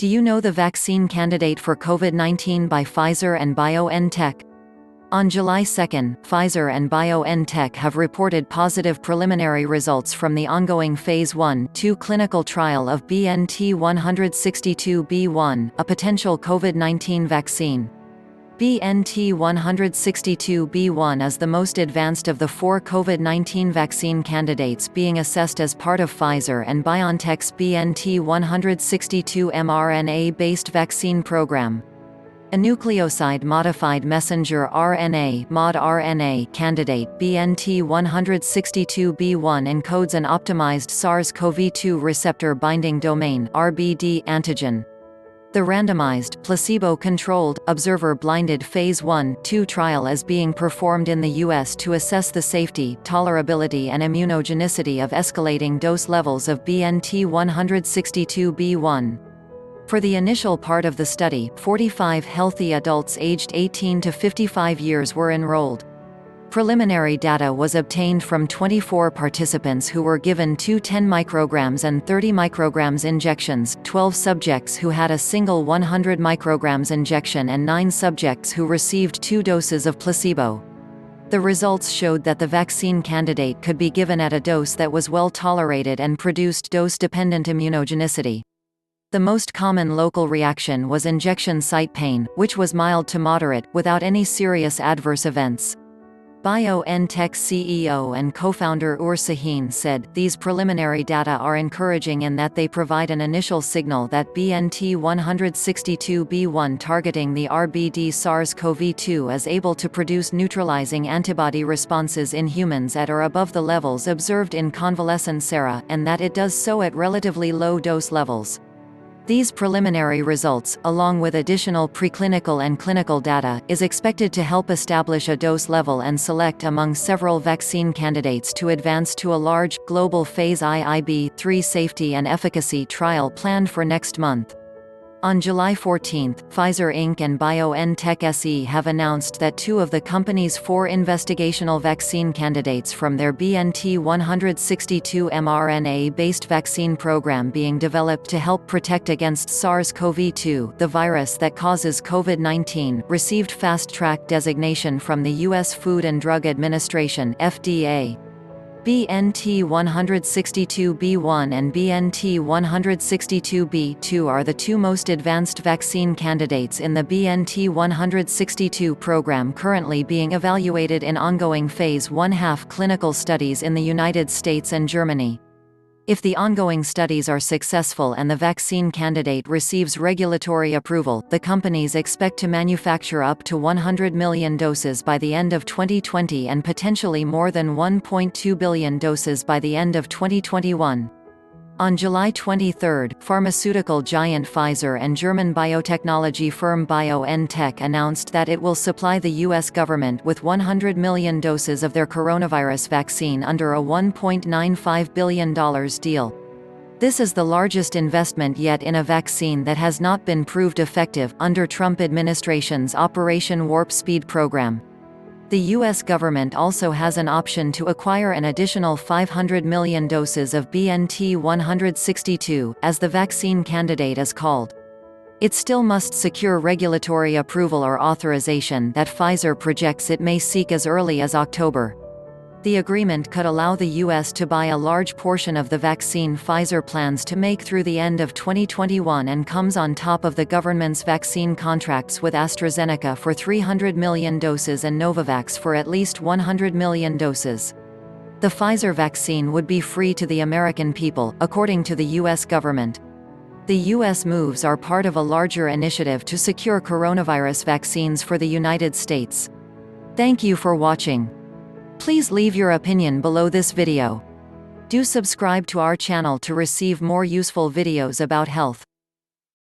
Do you know the vaccine candidate for COVID-19 by Pfizer and BioNTech? On July 2, Pfizer and BioNTech have reported positive preliminary results from the ongoing Phase 1/2 clinical trial of BNT162b1, a potential COVID-19 vaccine. BNT162b1 is the most advanced of the 4 COVID-19 vaccine candidates being assessed as part of Pfizer and BioNTech's BNT162 mRNA-based vaccine program. A nucleoside-modified messenger RNA modRNA candidate BNT162b1 encodes an optimized SARS-CoV-2 receptor binding domain (RBD) antigen. The randomized, placebo-controlled, observer-blinded Phase 1/2 trial is being performed in the US to assess the safety, tolerability and immunogenicity of escalating dose levels of BNT162b1. For the initial part of the study, 45 healthy adults aged 18 to 55 years were enrolled. Preliminary data was obtained from 24 participants who were given 2 10 micrograms and 30 micrograms injections, 12 subjects who had a single 100 micrograms injection and 9 subjects who received 2 doses of placebo. The results showed that the vaccine candidate could be given at a dose that was well tolerated and produced dose-dependent immunogenicity. The most common local reaction was injection site pain, which was mild to moderate, without any serious adverse events. BioNTech CEO and co-founder Ur Sahin said, "These preliminary data are encouraging in that they provide an initial signal that BNT162b1 targeting the RBD SARS-CoV-2 is able to produce neutralizing antibody responses in humans at or above the levels observed in convalescent sera, and that it does so at relatively low dose levels." These preliminary results, along with additional preclinical and clinical data, is expected to help establish a dose level and select among several vaccine candidates to advance to a large, global Phase IIb/3 safety and efficacy trial planned for next month. On July 14, Pfizer Inc. and BioNTech SE have announced that 2 of the company's 4 investigational vaccine candidates from their BNT162 mRNA-based vaccine program being developed to help protect against SARS-CoV-2, the virus that causes COVID-19, received Fast Track designation from the US Food and Drug Administration (FDA). BNT162b1 and BNT162b2 are the 2 most advanced vaccine candidates in the BNT162 program currently being evaluated in ongoing Phase 1/2 clinical studies in the United States and Germany. If the ongoing studies are successful and the vaccine candidate receives regulatory approval, the companies expect to manufacture up to 100 million doses by the end of 2020 and potentially more than 1.2 billion doses by the end of 2021. On July 23, pharmaceutical giant Pfizer and German biotechnology firm BioNTech announced that it will supply the US government with 100 million doses of their coronavirus vaccine under a $1.95 billion deal. This is the largest investment yet in a vaccine that has not been proved effective under Trump administration's Operation Warp Speed program. The US government also has an option to acquire an additional 500 million doses of BNT162, as the vaccine candidate is called. It still must secure regulatory approval or authorization that Pfizer projects it may seek as early as October. The agreement could allow the US to buy a large portion of the vaccine Pfizer plans to make through the end of 2021 and comes on top of the government's vaccine contracts with AstraZeneca for 300 million doses and Novavax for at least 100 million doses. The Pfizer vaccine would be free to the American people, according to the US government. The US moves are part of a larger initiative to secure coronavirus vaccines for the United States. Thank you for watching. Please leave your opinion below this video. Do subscribe to our channel to receive more useful videos about health.